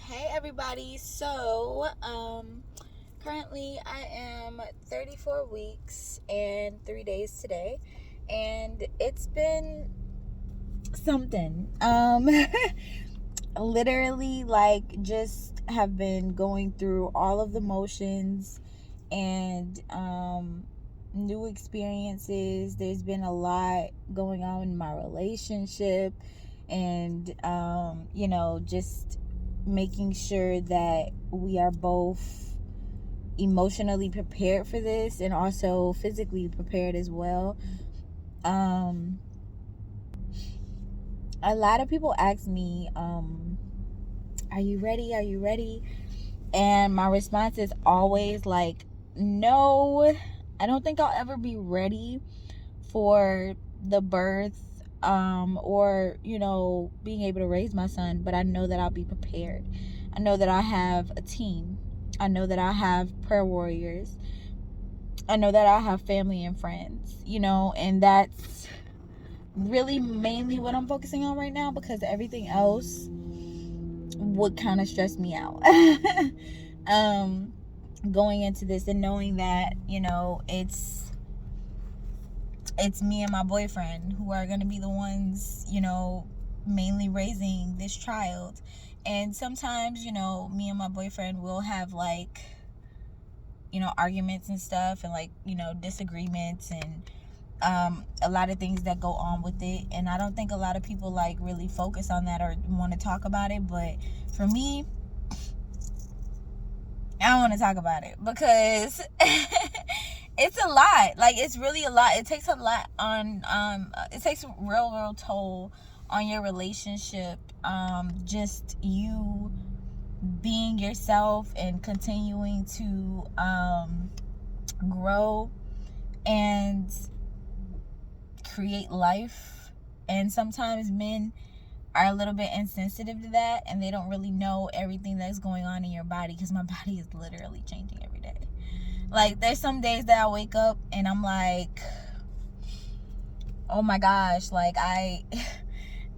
Hey everybody. Currently I am 34 weeks and 3 days today, and it's been something. Literally, like, just have been going through all of the motions and new experiences. There's been a lot going on in my relationship, and just making sure that we are both emotionally prepared for this and also physically prepared as well. A lot of people ask me, are you ready? Are you ready? And my response is always like, no, I don't think I'll ever be ready for the birth, or being able to raise my son, but I know that I'll be prepared. I know that I have a team. I know that I have prayer warriors. I know that I have family and friends, and that's really mainly what I'm focusing on right now, because everything else would kind of stress me out. Going into this and knowing that it's me and my boyfriend who are going to be the ones mainly raising this child. And sometimes me and my boyfriend will have, like, arguments and stuff, and, like, disagreements, and a lot of things that go on with it. And I don't think a lot of people, like, really focus on that or want to talk about it. But for me, I want to talk about it because it's a lot. Like, it's really a lot. It takes a lot on it takes a real toll on your relationship. Just you being yourself and continuing to grow and create life. And sometimes men are a little bit insensitive to that, and they don't really know everything that's going on in your body, because my body is literally changing every day. Like, there's some days that I wake up and I'm like, oh my gosh, like,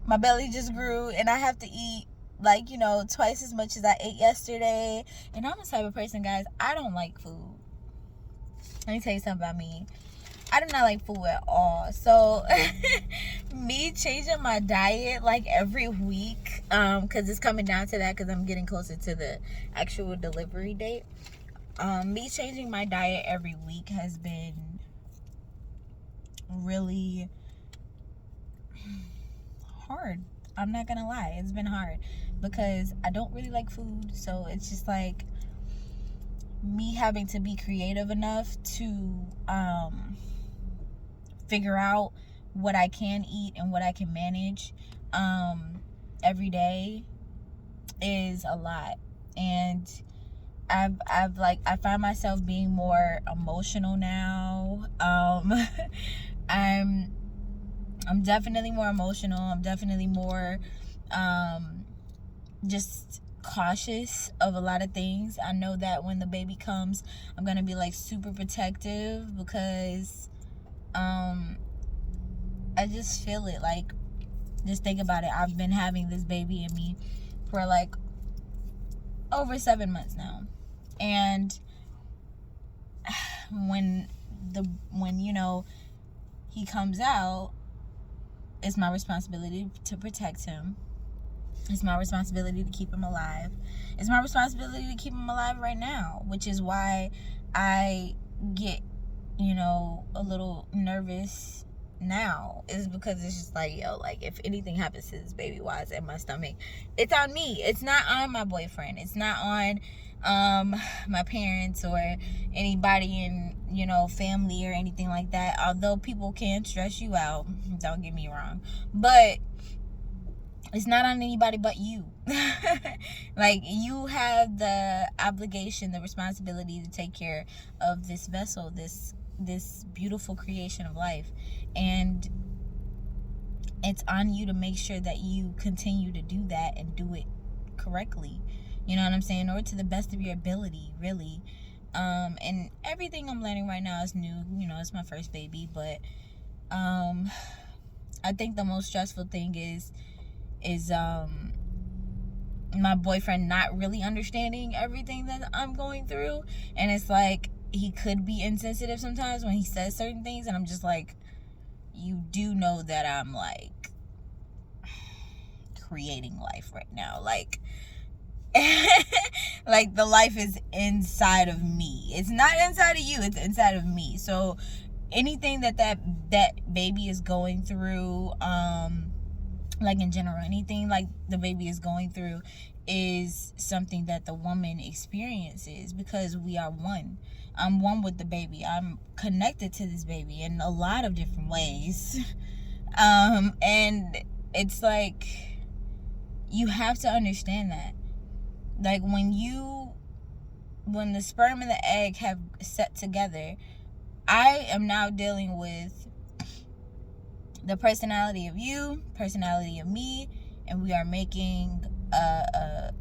my belly just grew and I have to eat, like, twice as much as I ate yesterday. And I'm the type of person, guys, I don't like food. Let me tell you something about me. I do not like food at all. So me changing my diet like every week, because it's coming down to that, because I'm getting closer to the actual delivery date. Me changing my diet every week has been really hard. I'm not gonna lie, it's been hard because I don't really like food. So it's just like me having to be creative enough to figure out what I can eat and what I can manage every day is a lot. And I find myself being more emotional now. I'm definitely more emotional. I'm definitely more just cautious of a lot of things. I know that when the baby comes, I'm gonna be, like, super protective, because I just feel it. Like, just think about it. I've been having this baby in me for, like, over 7 months now. And when he comes out, it's my responsibility to protect him. It's my responsibility to keep him alive. It's my responsibility to keep him alive right now, which is why I get, a little nervous now, is because it's just like, like, if anything happens to this baby while it's in my stomach, it's on me. It's not on my boyfriend. It's not on my parents or anybody in family or anything like that. Although people can stress you out, don't get me wrong, but it's not on anybody but you. Like, you have the obligation, the responsibility to take care of this vessel, this beautiful creation of life. And it's on you to make sure that you continue to do that and do it correctly. You know what I'm saying? Or to the best of your ability, really. And everything I'm learning right now is new. It's my first baby, but I think the most stressful thing is my boyfriend not really understanding everything that I'm going through. And it's like, he could be insensitive sometimes when he says certain things, and I'm just like, you do know that I'm like creating life right now, like like the life is inside of me. It's not inside of you, it's inside of me. So anything that baby is going through, like in general, anything like the baby is going through is something that the woman experiences, because we are one. I'm one with the baby. I'm connected to this baby in a lot of different ways. And it's like, you have to understand that. Like, when the sperm and the egg have set together, I am now dealing with the personality of you, personality of me, and we are making a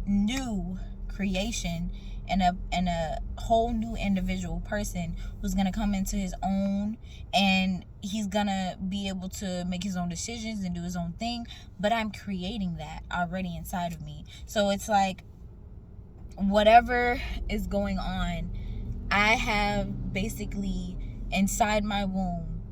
new creation, and a whole new individual person who's gonna come into his own, and he's gonna be able to make his own decisions and do his own thing. But I'm creating that already inside of me. So it's like, whatever is going on, I have basically inside my womb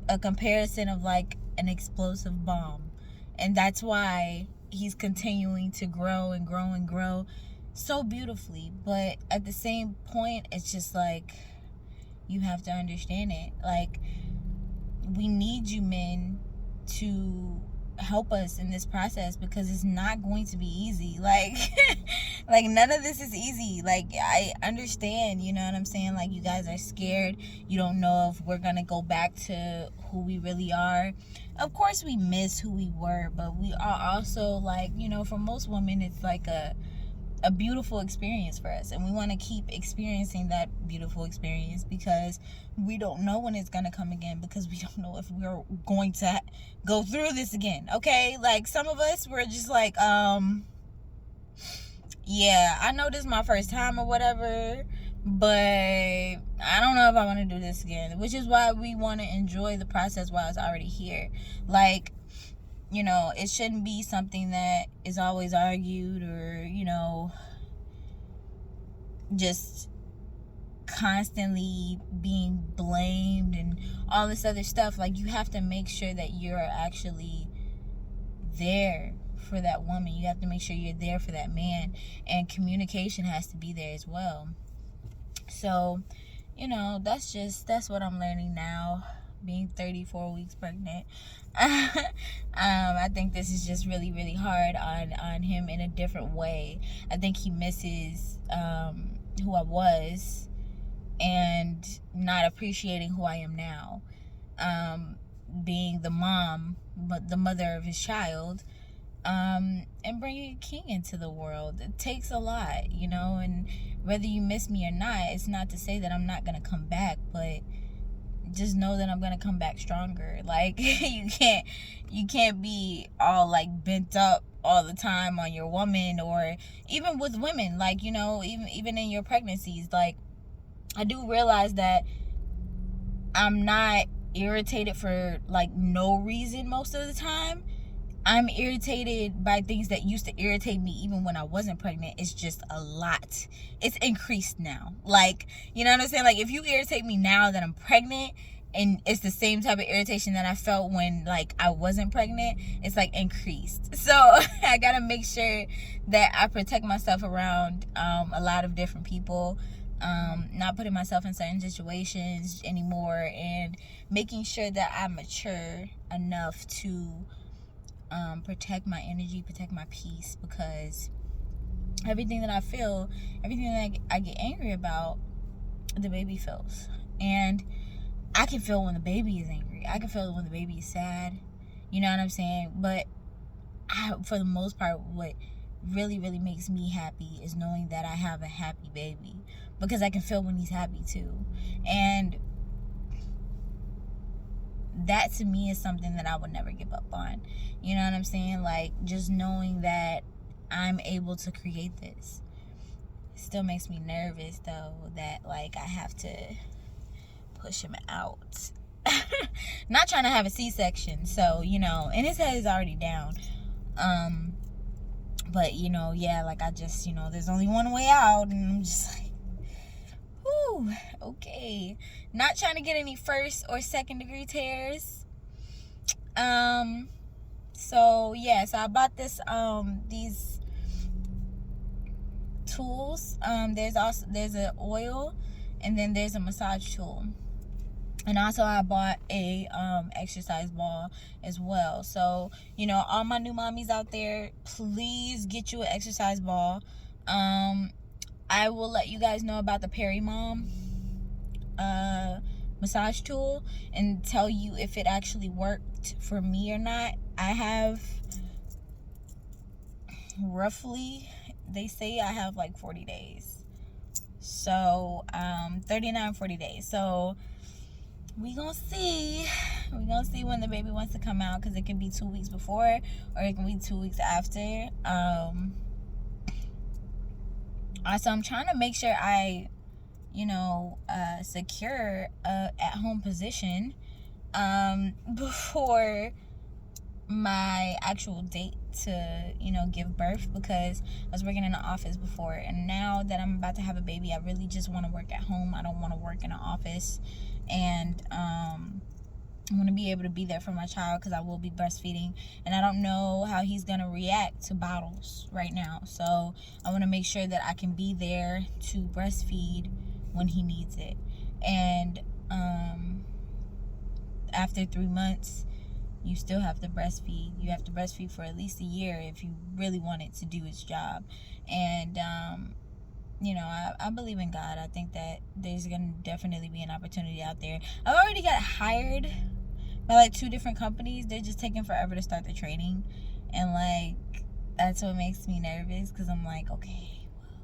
a comparison of like an explosive bomb. And that's why he's continuing to grow and grow and grow so beautifully. But at the same point, it's just like, you have to understand it. Like, we need you men to help us in this process, because it's not going to be easy. Like like, none of this is easy. Like, I understand, you know what I'm saying? Like, you guys are scared. You don't know if we're gonna go back to who we really are. Of course we miss who we were, but we are also, like, you know, for most women, it's like a beautiful experience for us, and we want to keep experiencing that beautiful experience, because we don't know when it's gonna come again, because we don't know if we're going to go through this again. Okay, like, some of us, we're just like, yeah, I know this is my first time or whatever, but I don't know if I want to do this again, which is why we want to enjoy the process while it's already here. Like, you know, it shouldn't be something that is always argued, or, you know, just constantly being blamed and all this other stuff. Like, you have to make sure that you're actually there for that woman. You have to make sure you're there for that man, and communication has to be there as well. So, you know, that's what I'm learning now, being 34 weeks pregnant. I think this is just really, really hard on him in a different way. I think he misses who I was, and not appreciating who I am now, being the mom, but the mother of his child, and bringing a king into the world. It takes a lot, you know, and whether you miss me or not, it's not to say that I'm not gonna come back, but just know that I'm gonna come back stronger. Like, you can't be all like bent up all the time on your woman, or even with women, like, you know, even in your pregnancies. Like, I do realize that I'm not irritated for like no reason most of the time. I'm irritated by things that used to irritate me even when I wasn't pregnant. It's just a lot. It's increased now. Like, you know what I'm saying? Like, if you irritate me now that I'm pregnant, and it's the same type of irritation that I felt when, like, I wasn't pregnant, it's like increased. So I gotta make sure that I protect myself around a lot of different people, not putting myself in certain situations anymore, and making sure that I'm mature enough to protect my energy, protect my peace, because everything that I feel, everything that I get angry about, the baby feels. And I can feel when the baby is angry. I can feel when the baby is sad. You know what I'm saying? But for the most part, what really, really makes me happy is knowing that I have a happy baby, because I can feel when he's happy too. And that to me is something that I would never give up on. You know what I'm saying? Like, just knowing that I'm able to create this. It still makes me nervous though, that like I have to push him out. Not trying to have a C-section, so, you know, and his head is already down. But, yeah, like, I just, there's only one way out, and I'm just like, whew, okay. Not trying to get any first or second degree tears. So I bought these tools. There's an oil, and then there's a massage tool. And also I bought a exercise ball as well. So, all my new mommies out there, please get you an exercise ball. I will let you guys know about the PeriMom massage tool and tell you if it actually worked for me or not. I have roughly, they say I have like 40 days. So 39, 40 days. So we gonna see when the baby wants to come out, because it can be 2 weeks before or it can be 2 weeks after. Also, I'm trying to make sure I secure a at-home position before my actual date to give birth, because I was working in an office before, and now that I'm about to have a baby, I really just want to work at home. I don't want to work in an office. And I want to be able to be there for my child, because I will be breastfeeding, and I don't know how he's going to react to bottles right now. So I want to make sure that I can be there to breastfeed when he needs it. And after 3 months, you still have to breastfeed. You have to breastfeed for at least a year if you really want it to do its job. And I believe in God. I think that there's going to definitely be an opportunity out there. I've already got hired by like 2 different companies. They're just taking forever to start the training. And like, that's what makes me nervous, because I'm like, okay, well,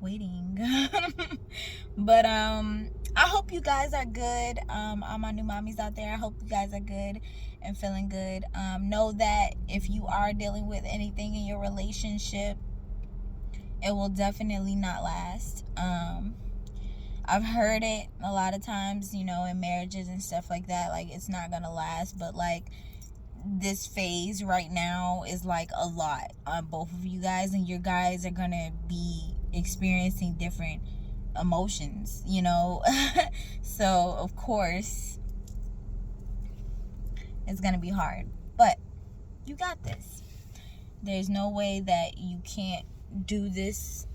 waiting. But I hope you guys are good. All my new mommies out there, I hope you guys are good and feeling good. Know that if you are dealing with anything in your relationship, it will definitely not last. I've heard it a lot of times, in marriages and stuff like that, like, it's not gonna last. But like, this phase right now is like a lot on both of you guys, and your guys are gonna be experiencing different emotions, so of course it's gonna be hard, but you got this. There's no way that you can't do this.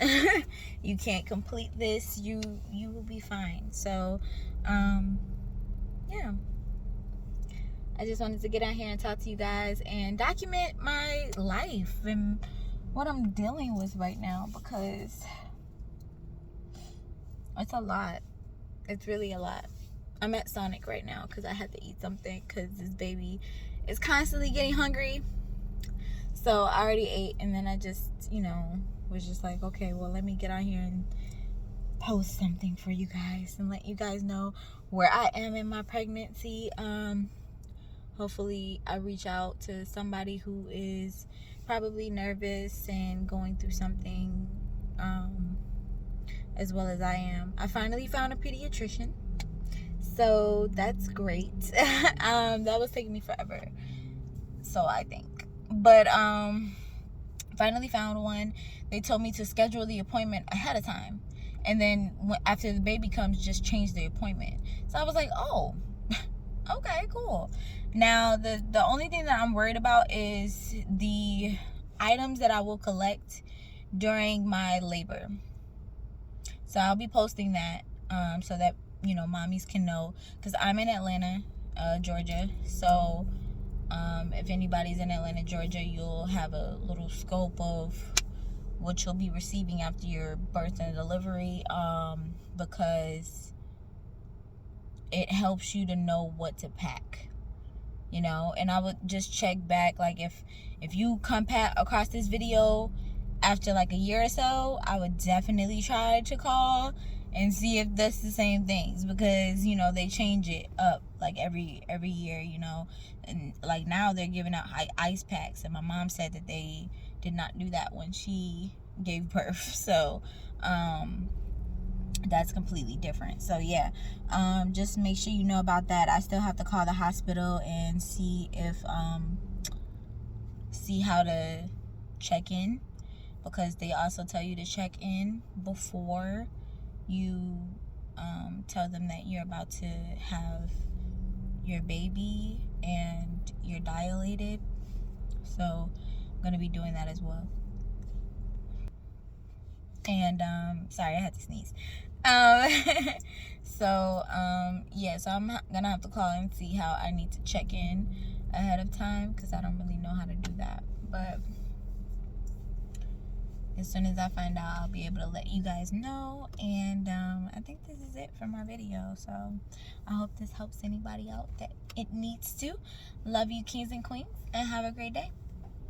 You can't complete this. You will be fine. So yeah, I just wanted to get out here and talk to you guys and document my life and what I'm dealing with right now, because it's a lot. It's really a lot. I'm at Sonic right now because I had to eat something, because this baby is constantly getting hungry. So I already ate, and then I just, was just like, okay, well, let me get on here and post something for you guys and let you guys know where I am in my pregnancy. Hopefully I reach out to somebody who is probably nervous and going through something as well as I am. I finally found a pediatrician, so that's great. That was taking me forever, so I think, but finally found one. They told me to schedule the appointment ahead of time, and then after the baby comes, just change the appointment. So I was like, oh, okay, cool. Now the only thing that I'm worried about is the items that I will collect during my labor. So I'll be posting that so that mommies can know, because I'm in Atlanta, Georgia. So if anybody's in Atlanta, Georgia, you'll have a little scope of what you'll be receiving after your birth and delivery, because it helps you to know what to pack, and I would just check back, like, if you come across this video after like a year or so, I would definitely try to call and see if that's the same things, because they change it up like every year, and like now they're giving out ice packs, and my mom said that they did not do that when she gave birth. So that's completely different. So yeah, just make sure you know about that. I still have to call the hospital and see if see how to check in, because they also tell you to check in before you tell them that you're about to have your baby and you're dilated. So I'm gonna be doing that as well. And sorry, I had to sneeze. So I'm gonna have to call and see how I need to check in ahead of time, because I don't really know how to do that. But as soon as I find out, I'll be able to let you guys know. And I think this is it for my video. So I hope this helps anybody out that it needs to. Love you, kings and queens, and have a great day.